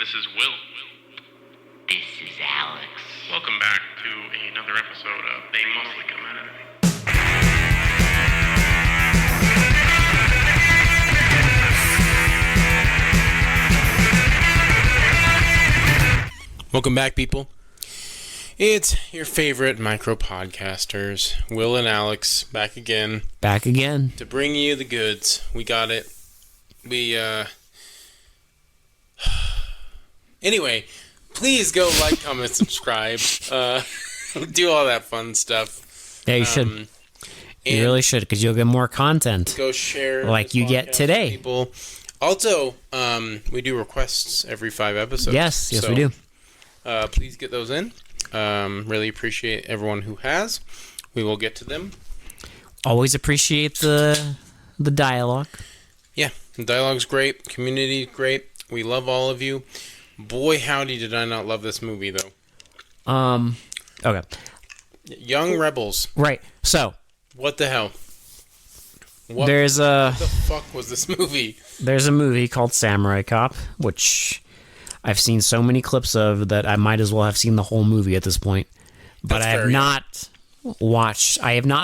This is Will. This is Alex. Welcome back to another episode of They Mostly Come Out of It. Welcome back, people. It's your favorite micro-podcasters, Will and Alex, back again. Back again. To bring you the goods. We got it. Anyway, please go like, comment, subscribe. Do all that fun stuff. Yeah, you should. You really should, because you'll get more content. Go share. Like you get today. People. Also, we do requests every 5 episodes. Yes, we do. Please get those in. Really appreciate everyone who has. We will get to them. Always appreciate the dialogue. Yeah, the dialogue's great. Community's great. We love all of you. Boy, howdy, did I not love this movie, though. Okay. Young Rebels. Right. So. What the hell? What the fuck was this movie? There's a movie called Samurai Cop, which I've seen so many clips of that I might as well have seen the whole movie at this point. But I have not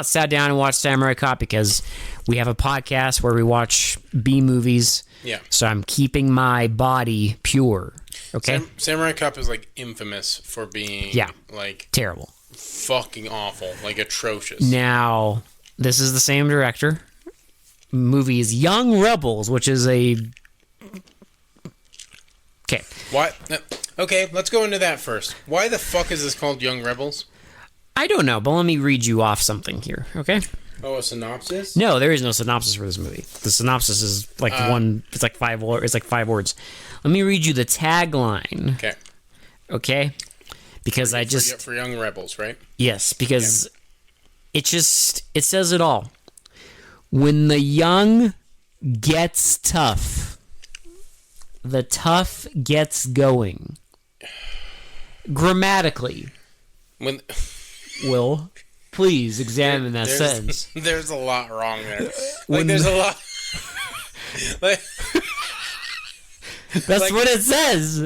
sat down and watched Samurai Cop because we have a podcast where we watch B movies. Yeah. So I'm keeping my body pure. Okay. Samurai Cop is like infamous for being like terrible. Fucking awful. Like atrocious. Now, this is the same director. Movie is Young Rebels, which is a... Okay. What? Okay, let's go into that first. Why the fuck is this called Young Rebels? I don't know, but let me read you off something here, okay? Oh, a synopsis? No, there is no synopsis for this movie. The synopsis is like it's like 5 words. Let me read you the tagline. Okay. Okay? Because for Young Rebels, right? Yes, because it says it all. When the young gets tough, the tough gets going. Grammatically. Will, please examine that sentence. There's a lot wrong there. There's a lot... That's what it says.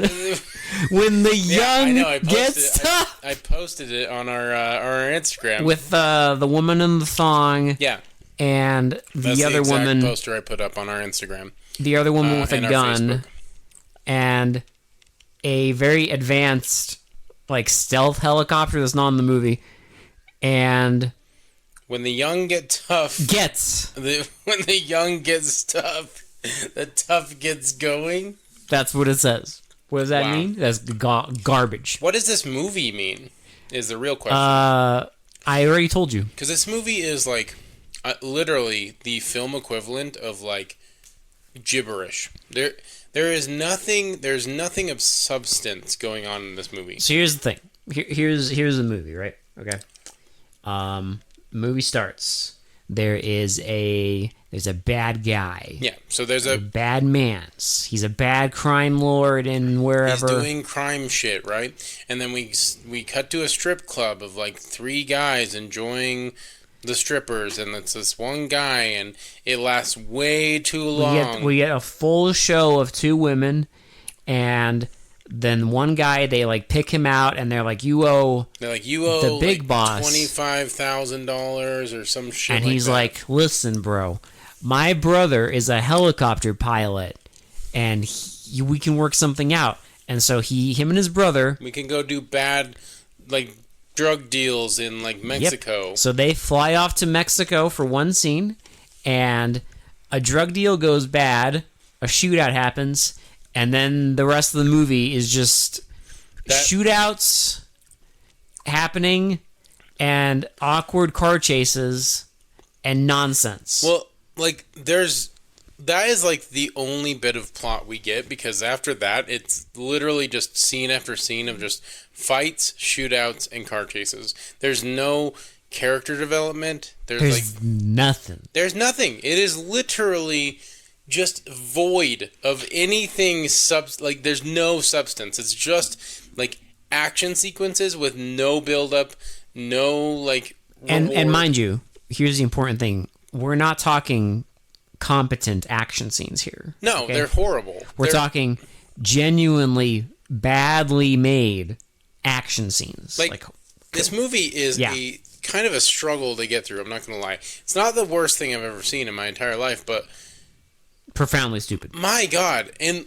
When the young gets tough. I posted it on our Instagram. With the woman in the thong. Yeah. And the other woman... poster I put up on our Instagram. The other woman with a gun. Facebook. And a very advanced, like, stealth helicopter that's not in the movie. And... When the young get tough... When the young gets tough, the tough gets going? That's what it says. What does that mean? That's garbage. What does this movie mean? Is the real question. I already told you. Because this movie is like literally the film equivalent of like gibberish. There's nothing of substance going on in this movie. So here's the thing. Here's the movie, right? Okay. Movie starts. There's a bad guy. Yeah, so there's a bad man. He's a bad crime lord in wherever. He's doing crime shit, right? And then we cut to a strip club of like 3 guys enjoying the strippers, and it's this one guy, and it lasts way too long. We get a full show of 2 women, and then one guy, they like pick him out, and they're like, you owe the big like boss $25,000 or some shit. And he's like, listen, bro, my brother is a helicopter pilot, and we can work something out. And so him and his brother, we can go do bad like drug deals in like Mexico. Yep. So they fly off to Mexico for one scene, and a drug deal goes bad, a shootout happens. And then the rest of the movie is just shootouts happening and awkward car chases and nonsense. Well, like that is like the only bit of plot we get, because after that it's literally just scene after scene of just fights, shootouts, and car chases. There's no character development. There's nothing. There's nothing. It is literally just void of anything there's no substance. It's just like action sequences with no build up, no like reward. And mind you, here's the important thing. We're not talking competent action scenes here. No, okay? They're horrible. We're talking genuinely badly made action scenes. Like this movie is a kind of a struggle to get through. I'm not going to lie. It's not the worst thing I've ever seen in my entire life, but profoundly stupid. My God. And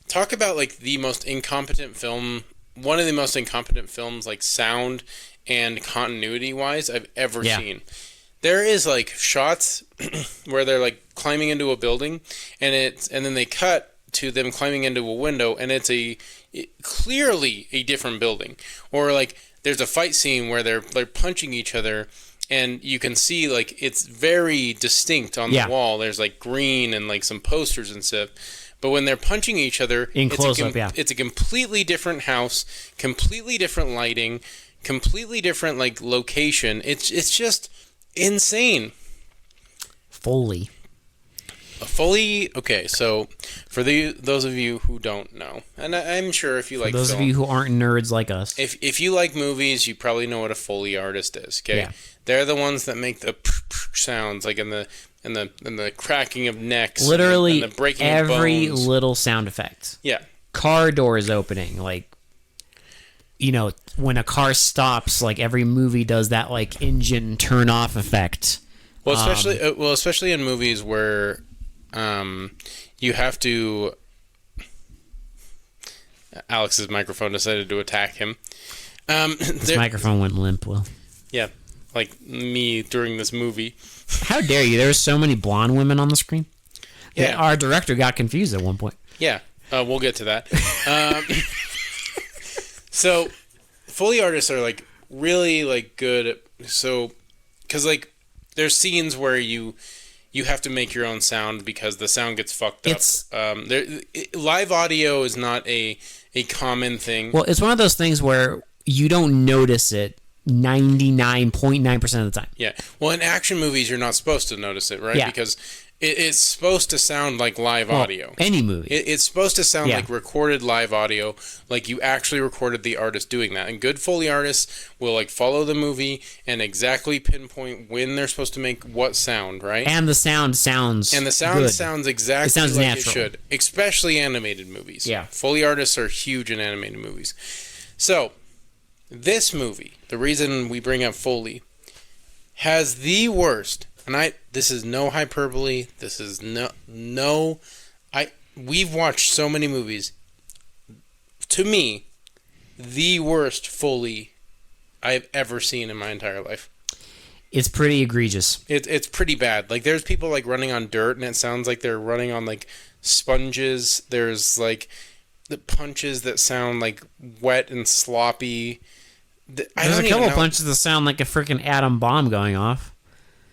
talk about like the most incompetent film, one of the most incompetent films, like sound and continuity wise, I've ever seen. There is like shots where they're like climbing into a building, and then they cut to them climbing into a window, and it's clearly a different building. Or like there's a fight scene where they're punching each other, and you can see like it's very distinct on the wall. There's like green and like some posters and stuff. But when they're punching each other, in close-up, it's a completely different house, completely different lighting, completely different like location. It's just insane. Foley. Okay, so for those of you who don't know, and I'm sure if you like those film, of you who aren't nerds like us, if you like movies, you probably know what a Foley artist is. Okay, they're the ones that make the sounds, like in the cracking of necks, literally and the breaking every of bones. little sound effect. Yeah, car doors opening, like, you know, when a car stops, like every movie does that like engine turn off effect. Well, especially in movies where you have to. Alex's microphone decided to attack him. This microphone went limp, Will. Yeah, like me during this movie. How dare you? There were so many blonde women on the screen. Yeah, our director got confused at one point. Yeah, we'll get to that. So, Foley artists are like really like good. So, because like there's scenes where you have to make your own sound because the sound gets fucked up. Live audio is not a common thing. Well, it's one of those things where you don't notice it 99.9% of the time. Yeah. Well, in action movies, you're not supposed to notice it, right? Yeah. Because it's supposed to sound like live audio. Any movie. It's supposed to sound like recorded live audio, like you actually recorded the artist doing that. And good Foley artists will like follow the movie and exactly pinpoint when they're supposed to make what sound, right? And the sound sounds And the sound good. sounds exactly it sounds like natural. it should, especially animated movies. Yeah. Foley artists are huge in animated movies. So, this movie, the reason we bring up Foley, has the worst, and this is no hyperbole, this is we've watched so many movies. To me, the worst Foley I've ever seen in my entire life. It's pretty egregious. It's pretty bad. Like there's people like running on dirt, and it sounds like they're running on like sponges. There's like the punches that sound like wet and sloppy. There's a couple punches that sound like a freaking atom bomb going off.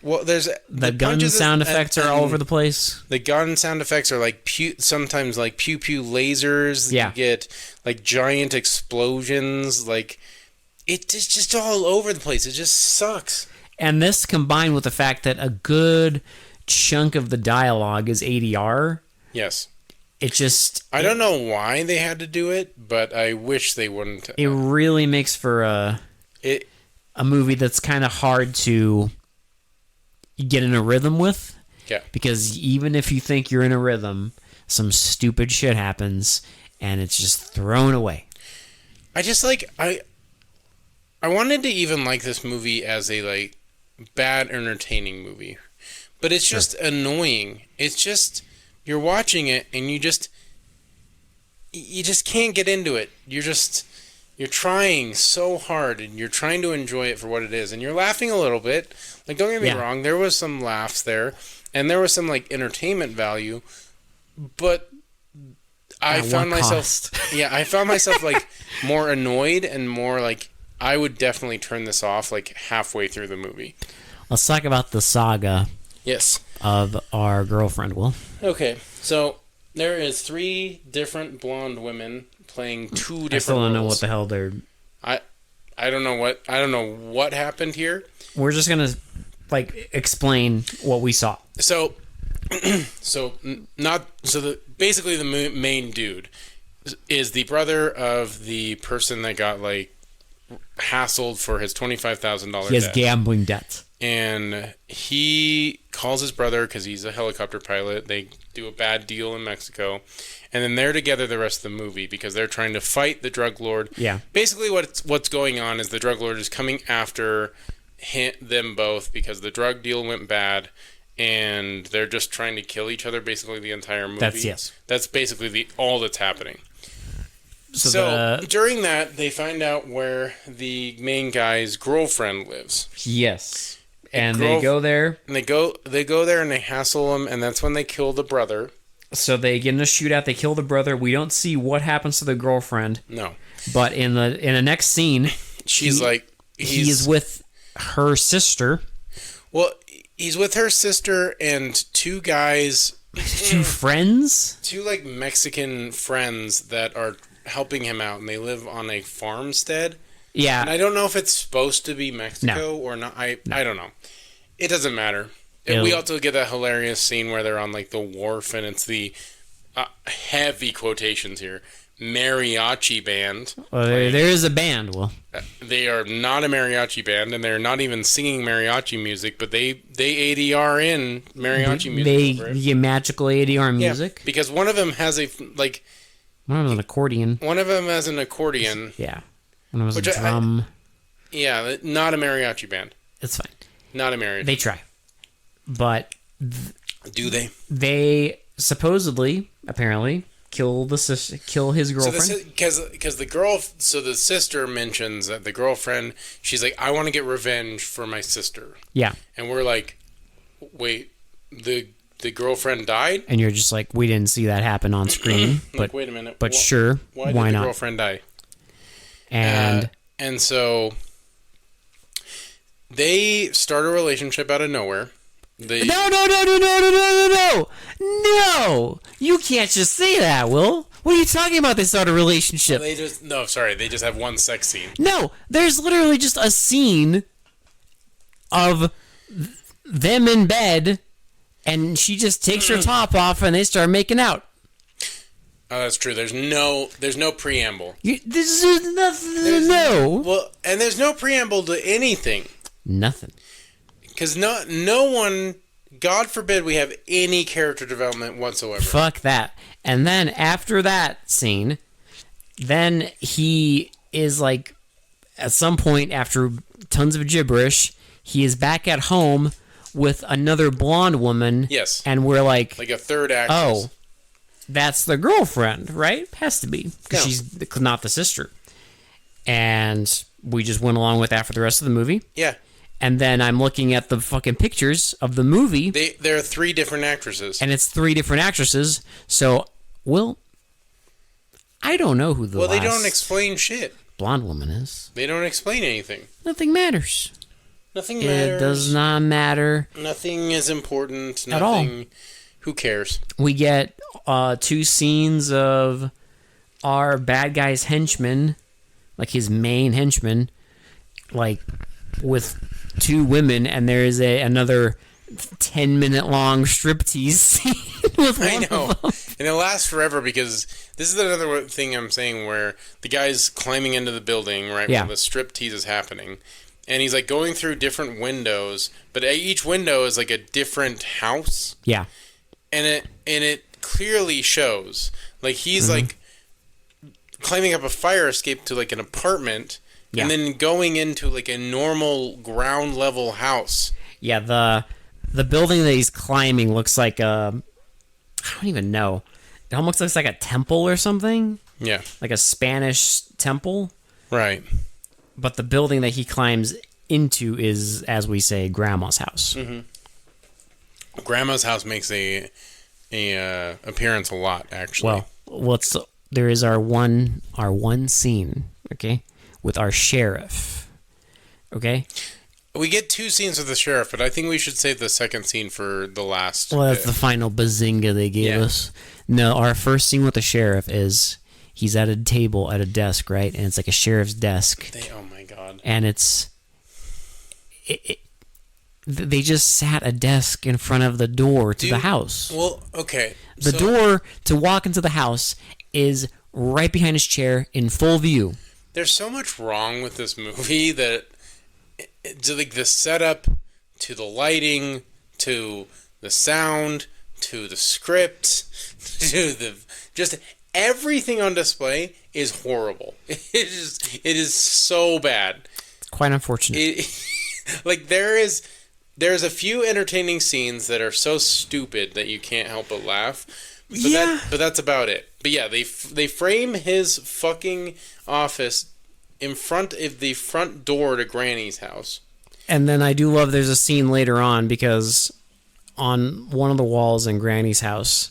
Well, there's the gun sound effects are all over the place. The gun sound effects are like sometimes like pew pew lasers. Yeah. You get like giant explosions. Like it's just all over the place. It just sucks. And this combined with the fact that a good chunk of the dialogue is ADR. Yes. I don't know why they had to do it, but I wish they wouldn't. It really makes for a movie that's kind of hard to get in a rhythm with. Yeah. Because even if you think you're in a rhythm, some stupid shit happens and it's just thrown away. I just like I wanted to even like this movie as a like bad entertaining movie. But it's just annoying. It's just you're watching it and you just can't get into it. You're trying so hard and you're trying to enjoy it for what it is, and you're laughing a little bit. Like, don't get me wrong, there was some laughs there and there was some like entertainment value, but I found myself like more annoyed and more like I would definitely turn this off like halfway through the movie. Let's talk about the saga. Yes. Of our girlfriend, Will. Okay, so there is 3 different blonde women playing 2 different roles. I still don't know what the hell they're... I don't know what happened here. We're just gonna like explain what we saw. Basically the main dude is the brother of the person that got like hassled for his $25,000 debt. He has gambling debts. and he calls his brother because he's a helicopter pilot. They do a bad deal in Mexico, and then they're together the rest of the movie because they're trying to fight the drug lord. Yeah. Basically, what's going on is the drug lord is coming after them both because the drug deal went bad, and they're just trying to kill each other basically the entire movie. That's basically all that's happening. So during that, they find out where the main guy's girlfriend lives. Yes. And they go there. And they go there and they hassle him, and that's when they kill the brother. So they get in a shootout, they kill the brother. We don't see what happens to the girlfriend. No. But in the next scene, he is with her sister. Well, he's with her sister and two guys. Two friends? Two like Mexican friends that are helping him out, and they live on a farmstead. Yeah. And I don't know if it's supposed to be Mexico or not. I don't know. It doesn't matter. We also get that hilarious scene where they're on like the wharf, and it's the heavy quotations here mariachi band. Well, there is a band. Well, they are not a mariachi band, and they're not even singing mariachi music, but they ADR in mariachi music. They get magical ADR music. Yeah, because one of them has one of them an accordion. One of them has an accordion. Yeah. One of them has a drum. Not a mariachi band. It's fine. Not a mariachi. They try. But... do they? They supposedly, apparently, kill his girlfriend. Because the sister mentions that the girlfriend, she's like, I want to get revenge for my sister. Yeah. And we're like, wait, the girlfriend died? And you're just like, we didn't see that happen on screen. But wait a minute. But sure, why did the not? Girlfriend die? And so they start a relationship out of nowhere. No! You can't just say that, Will. What are you talking about? They start a relationship. They just have one sex scene. No, there's literally just a scene of them in bed, and she just takes her top off, and they start making out. Oh, that's true. There's no preamble. There's nothing. No. Well, and there's no preamble to anything. Nothing. Because no one, God forbid, we have any character development whatsoever. Fuck that. And then after that scene, then he is like, at some point after tons of gibberish, he is back at home with another blonde woman. Yes. And we're like a third actress. Oh, that's the girlfriend, right? Has to be. Because she's not the sister. And we just went along with that for the rest of the movie. Yeah. And then I'm looking at the fucking pictures of the movie. There are 3 different actresses. And it's 3 different actresses. So, I don't know who the they don't explain shit. Blonde woman is. They don't explain anything. Nothing matters. Nothing matters. It does not matter. Nothing is important. At all. Who cares? We get 2 scenes of our bad guy's henchman, like his main henchman, like with 2 women, and there is another 10-minute long striptease scene with one I know. of them. And it lasts forever because this is another thing I'm saying where the guy's climbing into the building, right, yeah. when the striptease is happening. And he's like going through different windows, but each window is like a different house. Yeah. And it clearly shows. Like he's like climbing up a fire escape to like an apartment. Yeah. And then going into like a normal ground level house. Yeah, the building that he's climbing looks like I don't even know. It almost looks like a temple or something. Yeah. Like a Spanish temple. Right. But the building that he climbs into is, as we say, Grandma's house. Mm-hmm. Grandma's house makes a appearance a lot, actually. Well, there is our one scene, okay? With our sheriff, okay? We get 2 scenes with the sheriff, but I think we should save the second scene for the last. Well, that's the final bazinga they gave us. No, our first scene with the sheriff is he's at a table at a desk, right? And it's like a sheriff's desk. Oh my god! And they just sat a desk in front of the door to the house. Well, okay. The door to walk into the house is right behind his chair in full view. There's so much wrong with this movie that like the setup, to the lighting, to the sound, to the script, to the just everything on display is horrible. It is so bad. Quite unfortunate. Like there's a few entertaining scenes that are so stupid that you can't help but laugh. But that's about it. But yeah, they frame his fucking office in front of the front door to Granny's house. And then I do love there's a scene later on because on one of the walls in Granny's house,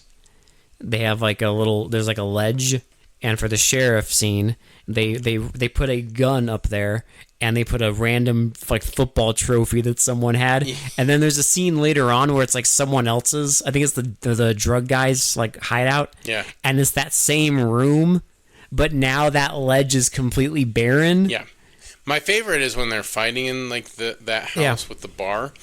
they have there's like a ledge, and for the sheriff scene, they put a gun up there, and they put a random like football trophy that someone had. Yeah. And then there's a scene later on where it's like someone else's, I think it's the drug guy's like hideout. Yeah. And it's that same room, but now that ledge is completely barren. Yeah. My favorite is when they're fighting in like that house with the bar,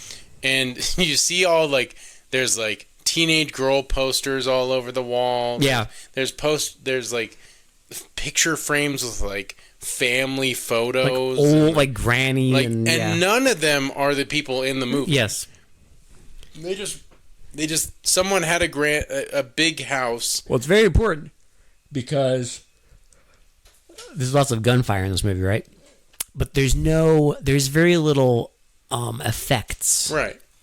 and you see all like there's like teenage girl posters all over the wall. Yeah. There's like picture frames with like family photos, like old like Granny, and none of them are the people in the movie. Yes. They just someone had a big house. Well, it's very important because there's lots of gunfire in this movie, right? But there's very little effects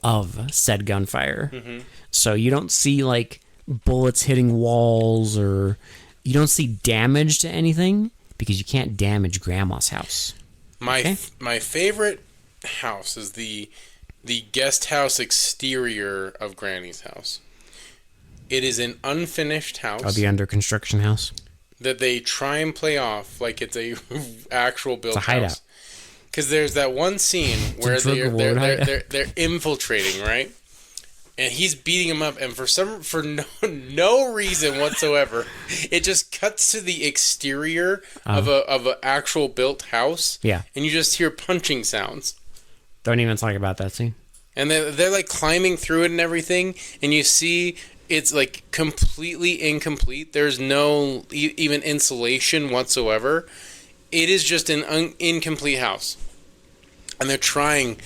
of said gunfire. Mm-hmm. So you don't see like bullets hitting walls, or you don't see damage to anything because you can't damage Grandma's house. My favorite house is the guest house exterior of Granny's house. It is an unfinished house. Oh, the under construction house that they try and play off like it's a actual built it's a hideout. House. Because there's that one scene where they're infiltrating, right? And he's beating him up, and for no reason whatsoever, it just cuts to the exterior of a actual built house. Yeah, and you just hear punching sounds. Don't even talk about that scene. And they're like climbing through it and everything, and you see it's like completely incomplete. There's no even insulation whatsoever. It is just an incomplete house, and they're trying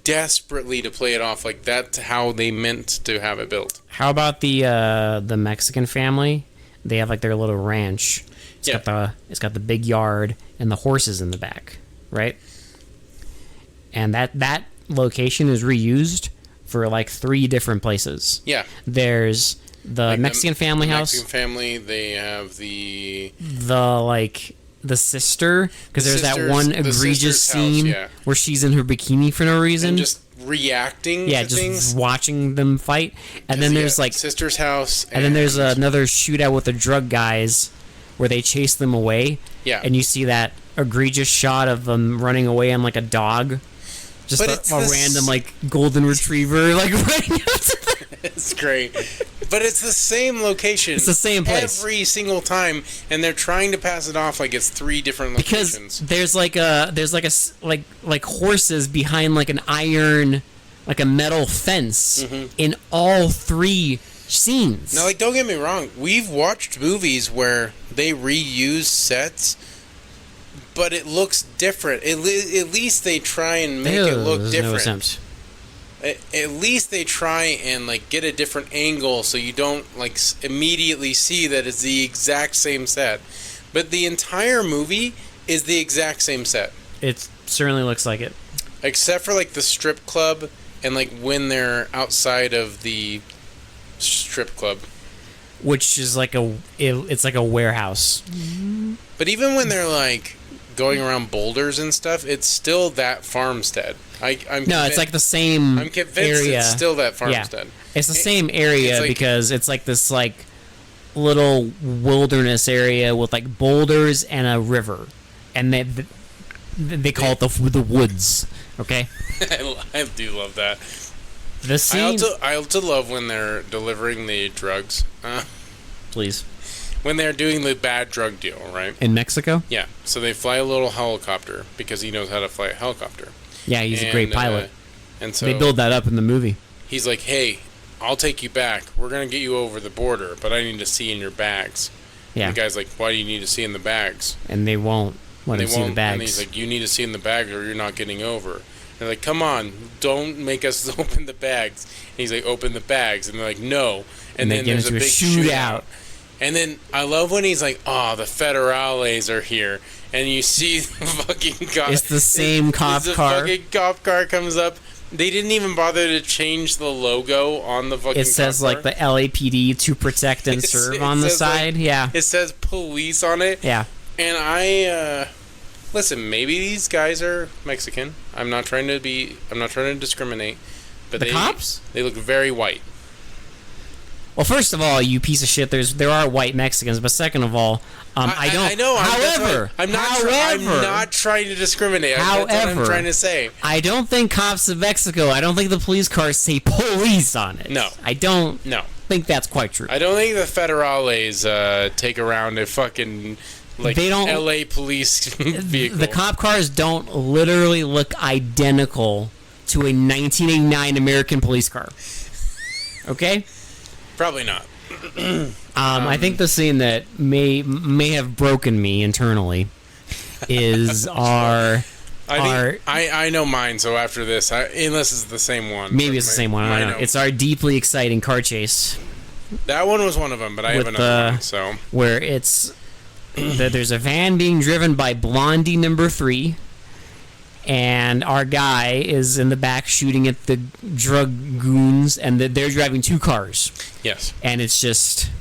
desperately to play it off like that's how they meant to have it built. How about the Mexican family? They have like their little ranch. It's got the big yard and the horses in the back, right? And that location is reused for like 3 different places. Yeah. There's the like Mexican family house. Mexican family, they have the sister, because there's that one egregious scene where she's in her bikini for no reason. And just reacting to things. Watching them fight. And then there's like sister's house. And then there's another shootout with the drug guys where they chase them away. Yeah. And you see that egregious shot of them running away on like a dog. Just a random like golden retriever like running up to them. It's great. But it's the same location. It's the same place every single time, and they're trying to pass it off like it's 3 different locations. Because there's horses behind like an iron, like a metal fence in all 3 scenes. Now, like, don't get me wrong, we've watched movies where they reuse sets, but it looks different. At least they try and make it look different. No sense. At least they try and like get a different angle so you don't like immediately see that it's the exact same set. But the entire movie is the exact same set. It certainly looks like it. Except for like the strip club and like when they're outside of the strip club, which is like it's like a warehouse. But even when they're like going around boulders and stuff, it's still that farmstead. It's like the same I'm convinced area. It's still that farmstead. Yeah. It's the same area because it's like this like little wilderness area with like boulders and a river, and they call it the woods. Okay. I do love that. The scene. I also love when they're delivering the drugs. Please. When they're doing the bad drug deal, right? In Mexico? Yeah. So they fly a little helicopter because he knows how to fly a helicopter. Yeah, he's a great pilot. And so they build that up in the movie. He's like, hey, I'll take you back. We're going to get you over the border, but I need to see in your bags. Yeah. And the guy's like, why do you need to see in the bags? And they won't let him see the bags. And he's like, you need to see in the bags or you're not getting over. They're like, come on, don't make us open the bags. And he's like, open the bags. And they're like, no. And they then get there's a into big a shootout. And then I love when he's like, oh, the federales are here. And you see the fucking cop. It's the same cop car. The fucking cop car comes up. They didn't even bother to change the logo on the fucking It says, cop car. like, the LAPD to protect and serve on the side. Like, yeah. It says police on it. Yeah. And I, listen, maybe these guys are Mexican. I'm not trying to discriminate. But The cops? They look very white. Well, first of all, you piece of shit, there are white Mexicans, but second of all, I don't. I know. However, I'm not trying to discriminate. However, that's what I'm trying to say. I don't think cops of Mexico. I don't think the police cars say police on it. No, I don't. No, think that's quite true. I don't think the federales take around a fucking they don't, LA police vehicle. The cop cars don't literally look identical to a 1989 American police car. Okay. Probably not. I think the scene that may have broken me internally is I know mine. So after this, unless it's the same one, maybe it's the same one. I don't know. It's our deeply exciting car chase. That one was one of them, but I have another one. So where it's that there's a van being driven by Blondie number 3. And our guy is in the back shooting at the drug goons, and they're driving 2 cars. Yes. And it's just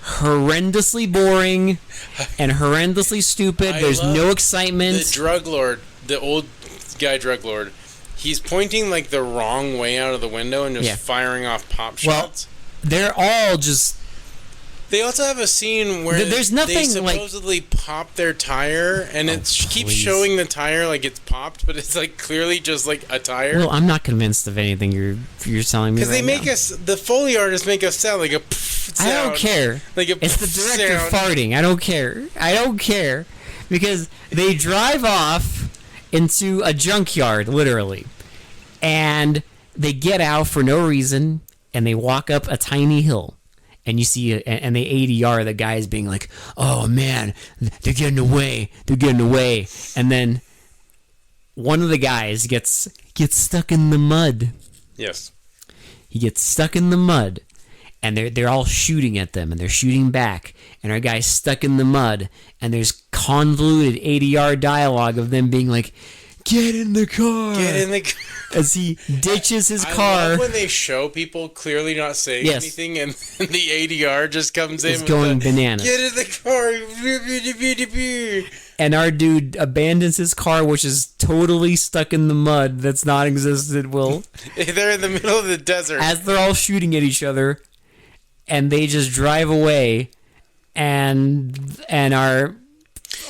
horrendously boring and horrendously stupid. There's no excitement. The drug lord, the old guy drug lord, he's pointing like the wrong way out of the window and just firing off pop shots. Well, they're all just... They also have a scene where there's nothing they supposedly pop their tire, and it keeps showing the tire like it's popped, but it's like clearly just like a tire. Well, I'm not convinced of anything you're telling me. Because they make us, the Foley artists make us sound like a sound. I don't care. Like a it's the director farting. I don't care because they drive off into a junkyard, literally, and they get out for no reason, and they walk up a tiny hill. And you see, and they ADR the guys being like, "Oh man, they're getting away, and then one of the guys gets stuck in the mud. Yes, he gets stuck in the mud, and they're all shooting at them, and they're shooting back, and our guy's stuck in the mud, and there's convoluted ADR dialogue of them being like, "Get in the car, get in the car." As he ditches his car. I love when they show people clearly not saying anything, and the ADR just comes in. It's going bananas. Get in the car. And our dude abandons his car, which is totally stuck in the mud that's non-existent. They're in the middle of the desert. As they're all shooting at each other, and they just drive away, and our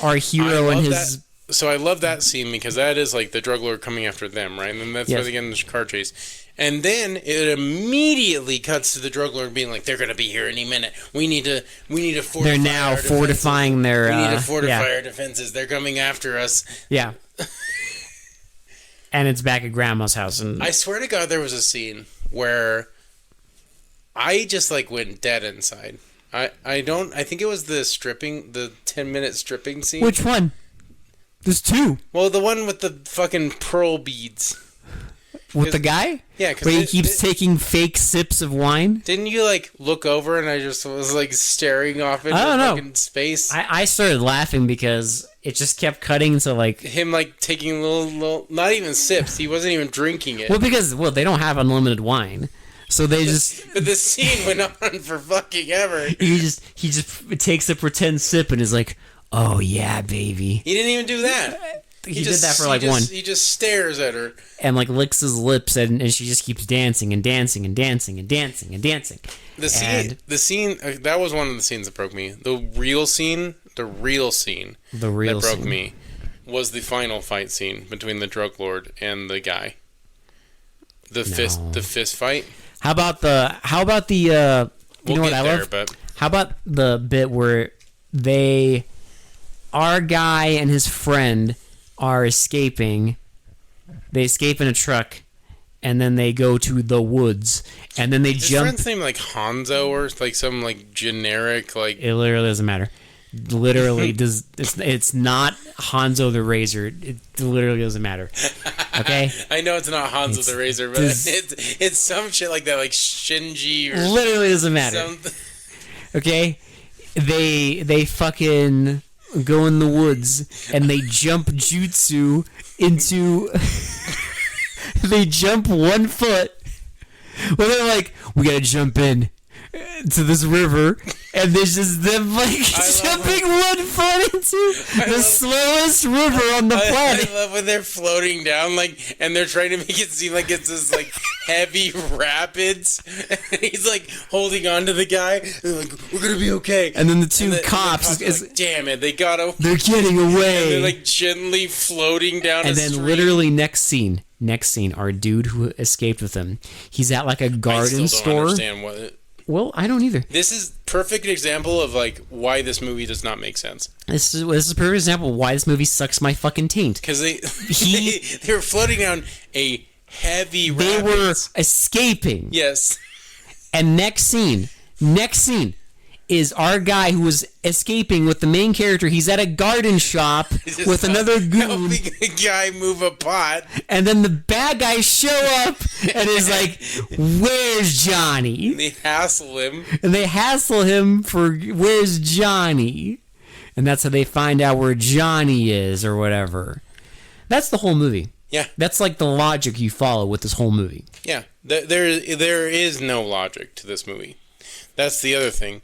hero and his... So I love that scene because that is like the drug lord coming after them, right? And then that's where they get in the car chase. And then it immediately cuts to the drug lord being like, "They're going to be here any minute. We need to fortify. They're now fortifying their. We need to fortify our defenses. They're coming after us." Yeah. And it's back at Grandma's house, and I swear to God, there was a scene where I just like went dead inside. I think it was the 10-minute stripping scene. Which one? There's 2. Well, the one with the fucking pearl beads. With the guy? Yeah. Where he keeps taking fake sips of wine? Didn't you, like, look over and I just was, like, staring off into fucking space? I started laughing because it just kept cutting to, like... Him, like, taking little... Not even sips. He wasn't even drinking it. Well, because, they don't have unlimited wine. So they just... But the scene went on for fucking ever. He just takes a pretend sip and is like... Oh, yeah, baby. He didn't even do that. He did that for like one. He just stares at her. And like licks his lips and she just keeps dancing and dancing and dancing and dancing and dancing. The scene, that was one of the scenes that broke me. The real scene that broke me was the final fight scene between the drug lord and the guy. The fist fight. How about the you know what I love? How about the bit where our guy and his friend are escaping. They escape in a truck, and then they go to the woods, and then they jump. His friend's name like Hanzo or like some like generic like. It literally doesn't matter. literally does. It's not Hanzo the Razor. It literally doesn't matter. Okay. I know it's not Hanzo the Razor, but it's some shit like that, like Shinji. Or literally doesn't matter. Okay. They fucking go in the woods and they jump jutsu into. They jump 1 foot. Well, they're like, we gotta jump in to this river, and there's just them like jumping 1 foot into the slowest river on the planet. I love when they're floating down, like, and they're trying to make it seem like it's this like heavy rapids, and he's like holding on to the guy. They're like, we're gonna be okay. And then the two cops is like, damn it, they got away. They're getting away. And they're like gently floating down. And then literally next scene, our dude who escaped with him, he's at like a garden store. I don't understand what. Well, I don't either. This is perfect example of like why this movie does not make sense. This is a perfect example of why this movie sucks my fucking taint. Because they were floating down a heavy rapids. They were escaping. Yes. And next scene is our guy who was escaping with the main character. He's at a garden shop with another goon. Helping a guy move a pot. And then the bad guys show up and is like, where's Johnny? And they hassle him. And they hassle him for, where's Johnny? And that's how they find out where Johnny is or whatever. That's the whole movie. Yeah. That's like the logic you follow with this whole movie. Yeah. There is no logic to this movie. That's the other thing.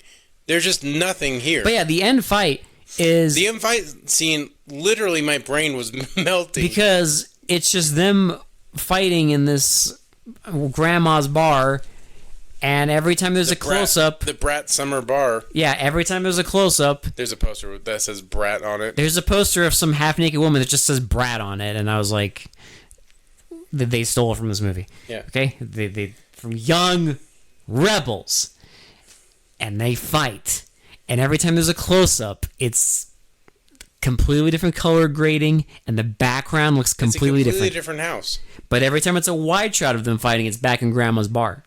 There's just nothing here. But yeah, the end fight is... The end fight scene, literally my brain was melting. Because it's just them fighting in this grandma's bar, and every time there's a close-up... The Brat Summer Bar. Yeah, every time there's a close-up... There's a poster that says Brat on it. There's a poster of some half-naked woman that just says Brat on it, and I was like... They stole it from this movie. Yeah. Okay? They from Young Rebels. And they fight. And every time there's a close-up, it's completely different color grading, and the background looks completely different. It's a completely different house. But every time it's a wide shot of them fighting, it's back in Grandma's bar.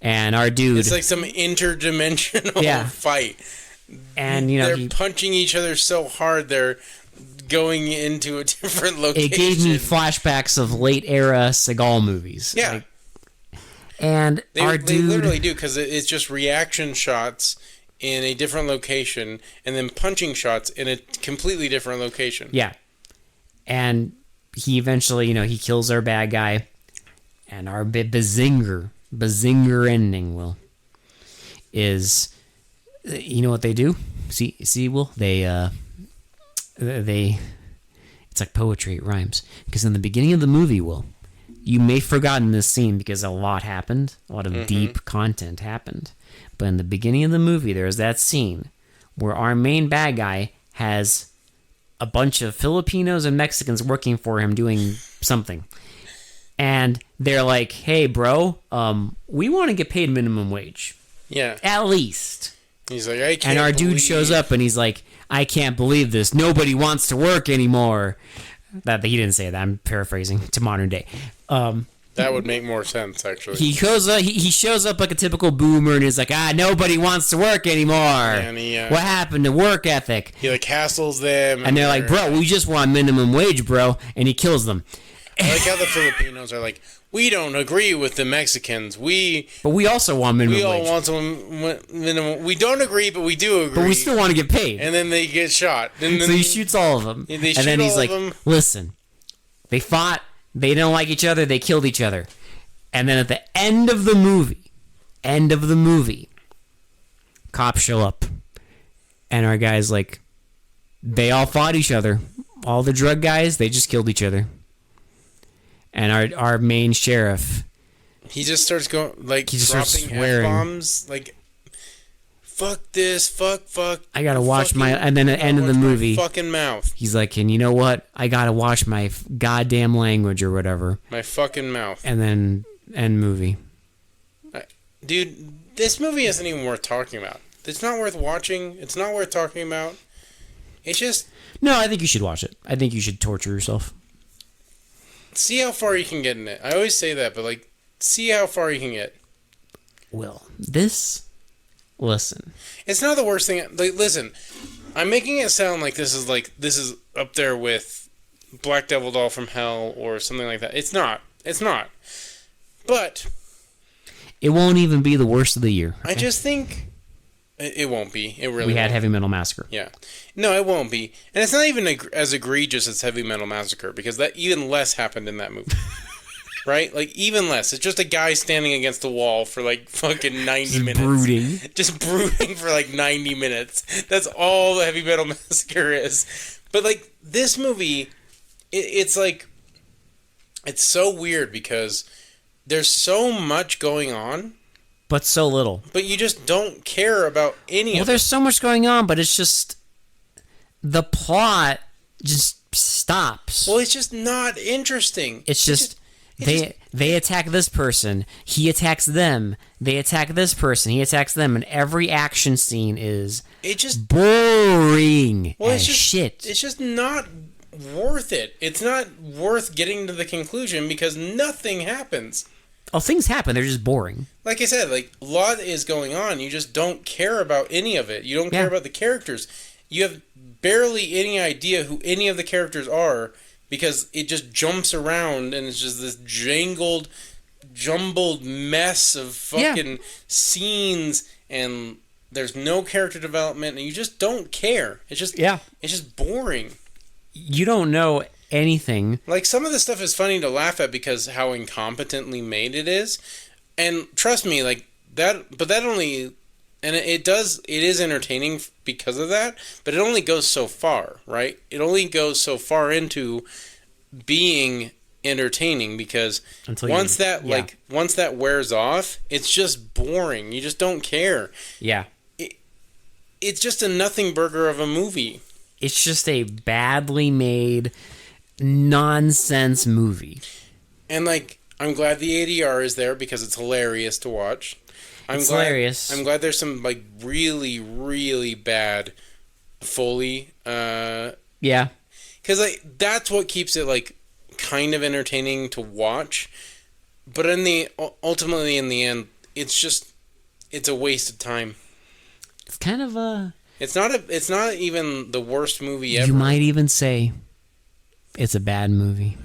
And our dude... It's like some interdimensional fight. And, you know... They're punching each other so hard, they're going into a different location. It gave me flashbacks of late-era Seagal movies. Yeah. Like, and our dude... They literally do, because it's just reaction shots in a different location, and then punching shots in a completely different location. Yeah. And he eventually, he kills our bad guy, and our bazinger ending, is... You know what they do? See, Will? They... It's like poetry, it rhymes. Because in the beginning of the movie, Will... You may have forgotten this scene because a lot happened. A lot of deep content happened. But in the beginning of the movie, there's that scene where our main bad guy has a bunch of Filipinos and Mexicans working for him doing something. And they're like, hey, bro, we want to get paid minimum wage. Yeah. At least. He's like, I can't And our dude shows up and he's like, I can't believe this. Nobody wants to work anymore. That he didn't say that. I'm paraphrasing to modern day. That would make more sense, actually. He shows up like a typical boomer and he's like, nobody wants to work anymore. And what happened to work ethic? He like hassles them. And they're like, bro, we just want minimum wage, bro. And he kills them. I like how the Filipinos are like, we don't agree with the Mexicans. But we also want minimum wage. We all want some minimum. We don't agree, but we do agree. But we still want to get paid. And then they get shot. So he shoots all of them. And then he's like, listen, they fought. They don't like each other. They killed each other. And then at the end of the movie, cops show up. And our guy's like, they all fought each other. All the drug guys, they just killed each other. And our main sheriff, he just starts going like he just dropping F-bombs, like fuck this, fuck. I gotta watch and then at the end of the movie, fucking mouth. He's like, and you know what? I gotta watch my goddamn language or whatever. My fucking mouth. And then end movie. Dude, this movie isn't even worth talking about. It's not worth watching. It's not worth talking about. It's just... No, I think you should watch it. I think you should torture yourself. See how far you can get in it. I always say that, but, like, see how far you can get. Well, this Listen. It's not the worst thing. Like, listen, I'm making it sound like this is up there with Black Devil Doll from Hell or something like that. It's not. It's not. But it won't even be the worst of the year. Okay? I just think it won't be. It really. We had won't. Heavy Metal Massacre. Yeah. No, it won't be, and it's not even as egregious as Heavy Metal Massacre because that even less happened in that movie. Right? Like, even less. It's just a guy standing against the wall for, like, fucking 90 minutes. Brooding. Just brooding for, like, 90 minutes. That's all the Heavy Metal Massacre is. But, like, this movie, it's, like, it's so weird because there's so much going on. But so little. But you just don't care about any of it. Well, there's so much going on, but it's just... The plot just stops. Well, it's just not interesting. It's just... They attack this person, he attacks them. They attack this person, he attacks them, and every action scene is boring as shit. It's just not worth it. It's not worth getting to the conclusion because nothing happens. Oh, things happen. They're just boring. Like I said, like a lot is going on. You just don't care about any of it. You don't care about the characters. You have barely any idea who any of the characters are. Because it just jumps around and it's just this jumbled mess of fucking scenes and there's no character development and you just don't care. It's just boring. You don't know anything. Like some of the stuff is funny to laugh at because how incompetently made it is. And trust me, like that, but that only, and it is entertaining because of that, but it only goes so far, right? It only goes so far into being entertaining because once that wears off, it's just boring. You just don't care. Yeah. It's just a nothing burger of a movie. It's just a badly made nonsense movie. And like, I'm glad the ADR is there because it's hilarious to watch. Hilarious. I'm glad there's some like really, really bad Foley. Yeah. Because like that's what keeps it like kind of entertaining to watch. But ultimately in the end, it's a waste of time. It's kind of a. It's not even the worst movie ever. You might even say it's a bad movie.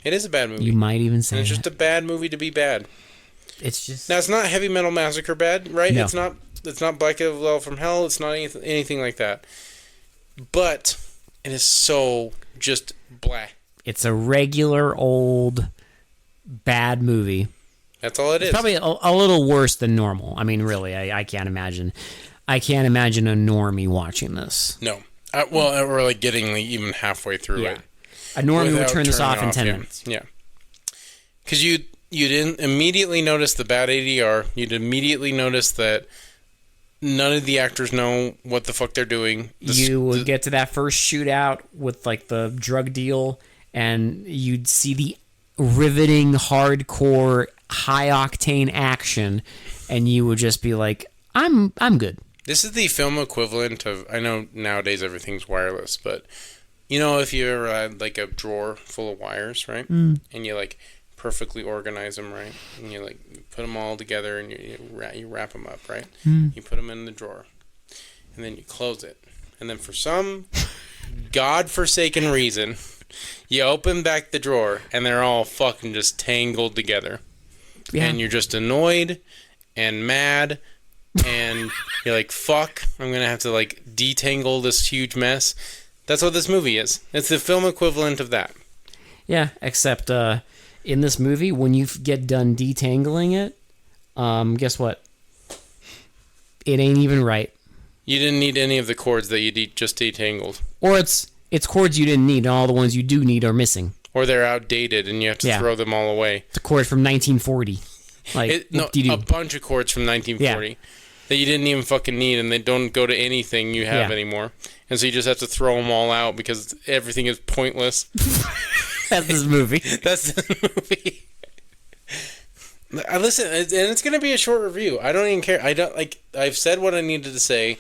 It is a bad movie. You might even say it's just a bad movie to be bad. It's just now. It's not Heavy Metal Massacre bad, right? No. It's not Black Devil from Hell. It's not anything like that. But it is so just blah. It's a regular old bad movie. That's all it is. Probably a little worse than normal. I mean, really, I can't imagine. I can't imagine a normie watching this. No. Well, we're like getting like even halfway through it. A normie would turn this off in 10 minutes. Yeah. Because you didn't immediately notice the bad ADR. You'd immediately notice that none of the actors know what the fuck they're doing. You would get to that first shootout with like the drug deal, and you'd see the riveting, hardcore, high-octane action, and you would just be like, I'm good. This is the film equivalent of, I know nowadays everything's wireless, but you know if you ever had like a drawer full of wires, right? And you like perfectly organize them, right? And you like put them all together and you wrap them up, right? You put them in the drawer and then you close it. And then for some godforsaken reason, you open back the drawer and they're all fucking just tangled together. Yeah. And you're just annoyed and mad and you're like, fuck, I'm going to have to like detangle this huge mess. That's what this movie is. It's the film equivalent of that. Yeah, except in this movie, when you get done detangling it, guess what? It ain't even right. You didn't need any of the cords that you just detangled. Or it's cords you didn't need, and all the ones you do need are missing. Or they're outdated, and you have to throw them all away. It's a cord from 1940. Like, a bunch of cords from 1940 that you didn't even fucking need, and they don't go to anything you have anymore. And so you just have to throw them all out because everything is pointless. That's this movie. That's this movie. Listen, and it's going to be a short review. I don't even care. I've said what I needed to say.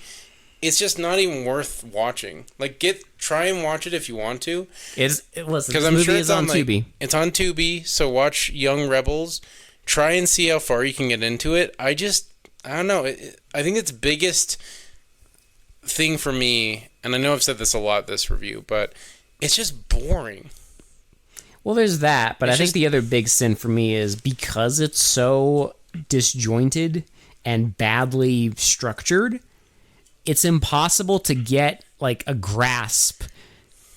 It's just not even worth watching. Like, try and watch it if you want to. Listen, this movie is on Tubi. It's on Tubi, so watch Young Rebels. Try and see how far you can get into it. I just I don't know. I think its biggest thing for me, and I know I've said this a lot this review, but it's just boring. Well, there's that, but I think the other big sin for me is because it's so disjointed and badly structured, it's impossible to get like a grasp.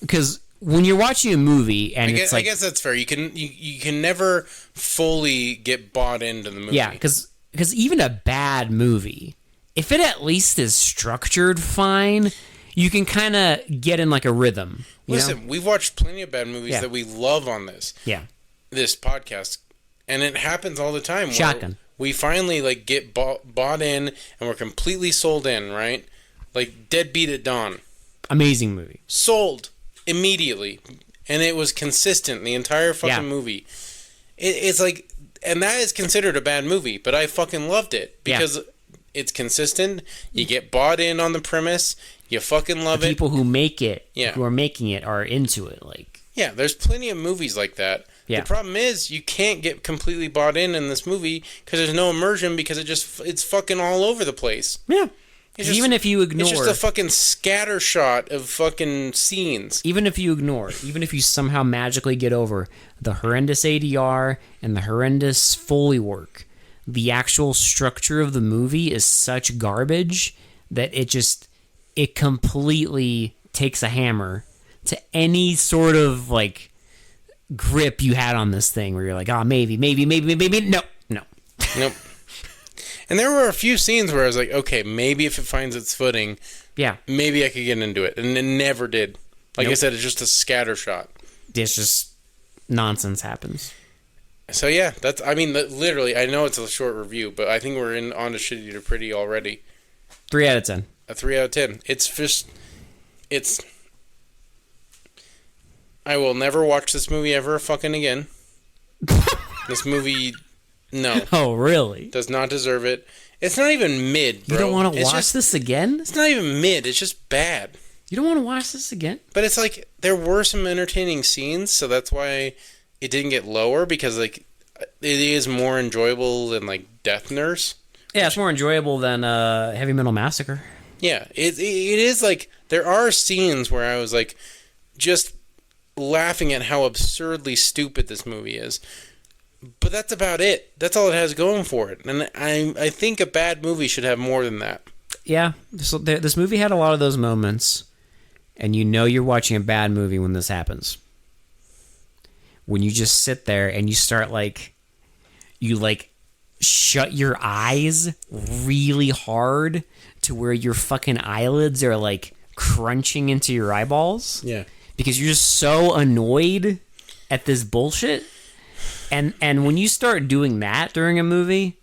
Because when you're watching a movie and I guess that's fair. You can never fully get bought into the movie. Yeah, because even a bad movie, if it at least is structured fine, you can kind of get in like a rhythm. Listen, we've watched plenty of bad movies that we love on this podcast, and it happens all the time. Shotgun. We finally like get bought in, and we're completely sold in, right? Like Deadbeat at Dawn. Amazing movie. Sold immediately, and it was consistent the entire fucking movie. It's like, and that is considered a bad movie, but I fucking loved it because it's consistent. You get bought in on the premise. You fucking love the people who make it, who are making it, are into it. Like, yeah, there's plenty of movies like that. Yeah. The problem is you can't get completely bought in this movie because there's no immersion because it's fucking all over the place. Yeah. Even if you ignore... It's just a fucking scatter shot of fucking scenes. Even if you somehow magically get over the horrendous ADR and the horrendous Foley work, the actual structure of the movie is such garbage that it completely takes a hammer to any sort of, like, grip you had on this thing where you're like, oh, maybe, no. Nope. And there were a few scenes where I was like, okay, maybe if it finds its footing, maybe I could get into it. And it never did. Like I said, it's just a scatter shot. It's just nonsense happens. So yeah, literally, I know it's a short review, but I think we're on to Shitty to Pretty already. 3 out of 10. A 3 out of 10. I will never watch this movie ever fucking again. This movie... No. Oh, really? Does not deserve it. It's not even mid, bro. You don't want to watch this again? It's not even mid. It's just bad. You don't want to watch this again? But it's like, there were some entertaining scenes, so that's why it didn't get lower, because, like, it is more enjoyable than, like, Death Nurse. Yeah, it's more enjoyable than Heavy Metal Massacre. Yeah, it is, like, there are scenes where I was, like, just laughing at how absurdly stupid this movie is. But that's about it. That's all it has going for it. And I think a bad movie should have more than that. Yeah. This movie had a lot of those moments. And you know you're watching a bad movie when this happens. When you just sit there and you start you shut your eyes really hard to where your fucking eyelids are like crunching into your eyeballs. Yeah. Because you're just so annoyed at this bullshit. And when you start doing that during a movie,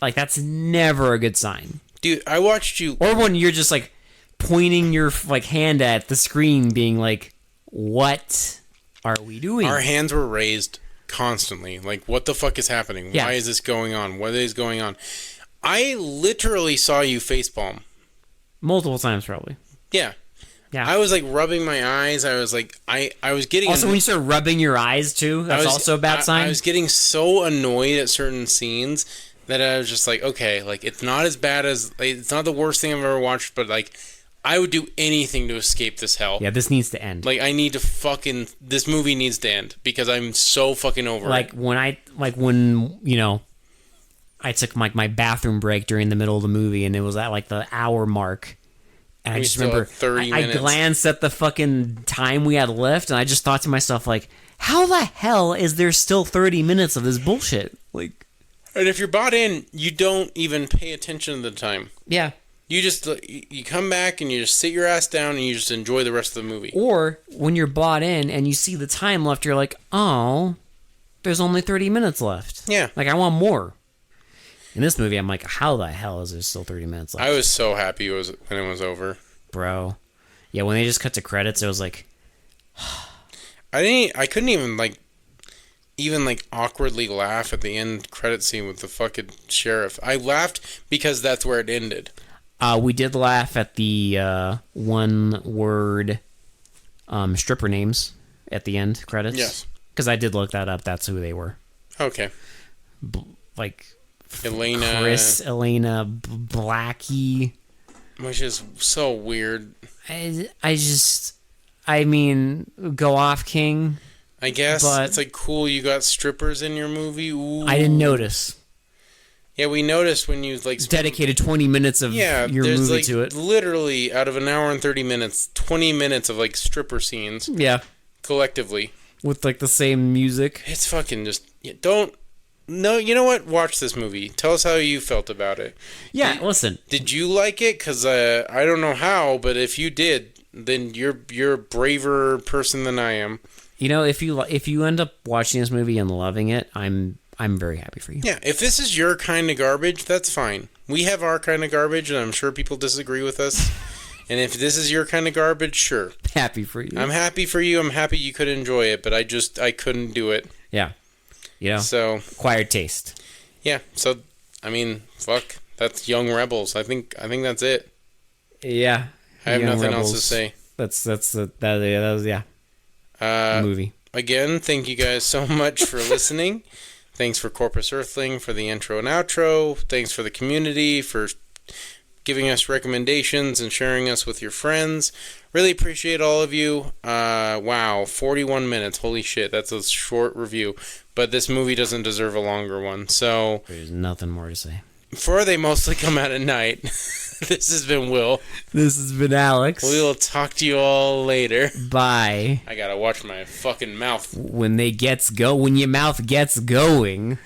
like, that's never a good sign. Dude, I watched you... Or when you're just, like, pointing your, like, hand at the screen being like, what are we doing? Our hands were raised constantly. Like, what the fuck is happening? Yeah. Why is this going on? What is going on? I literally saw you facepalm. Multiple times, probably. Yeah. Yeah. I was like rubbing my eyes. I was like, I was getting... Also, when you start rubbing your eyes, too, that's also a bad sign. I was getting so annoyed at certain scenes that I was just like, okay, like, it's not as bad as... Like, it's not the worst thing I've ever watched, but, like, I would do anything to escape this hell. Yeah, this needs to end. Like, I need to fucking... This movie needs to end because I'm so fucking over it. When, you know, I took, like, my bathroom break during the middle of the movie, and it was at, like, the hour mark. And I just remember, 30 I glanced at the fucking time we had left, and I just thought to myself, like, how the hell is there still 30 minutes of this bullshit? Like, and if you're bought in, you don't even pay attention to the time. Yeah. You just, you come back and you just sit your ass down and you just enjoy the rest of the movie. Or, when you're bought in and you see the time left, you're like, oh, there's only 30 minutes left. Yeah. Like, I want more. In this movie, I'm like, how the hell is there still 30 minutes left? I was so happy when it was over. Bro. Yeah, when they just cut to credits, it was like... I couldn't even awkwardly laugh at the end credit scene with the fucking sheriff. I laughed because that's where it ended. We did laugh at the one-word stripper names at the end credits. Yes. Because I did look that up. That's who they were. Okay. Elena. Chris, Elena, Blackie. Which is so weird. I mean, go off, King. I guess but it's like cool you got strippers in your movie. Ooh. I didn't notice. Yeah, we noticed when you like dedicated 20 minutes of your movie like, to it. Literally, out of an hour and 30 minutes, 20 minutes of like stripper scenes. Yeah, collectively with like the same music. It's fucking just don't. No, you know what? Watch this movie. Tell us how you felt about it. Yeah, listen. Did you like it? Because I don't know how, but if you did, then you're a braver person than I am. You know, if you end up watching this movie and loving it, I'm very happy for you. Yeah, if this is your kind of garbage, that's fine. We have our kind of garbage, and I'm sure people disagree with us. And if this is your kind of garbage, sure. Happy for you. I'm happy for you. I'm happy you could enjoy it, but I couldn't do it. Yeah. You know, so acquired taste. Yeah. So I mean, fuck. That's Young Rebels. I think that's it. Yeah. I have nothing else to say. That was movie. Again, thank you guys so much for listening. Thanks for Corpus Earthling for the intro and outro. Thanks for the community for giving us recommendations and sharing us with your friends. Really appreciate all of you. Wow, 41 minutes. Holy shit, that's a short review. But this movie doesn't deserve a longer one. So there's nothing more to say. For they mostly come out at night. This has been Will. This has been Alex. We will talk to you all later. Bye. I gotta watch my fucking mouth. When your mouth gets going.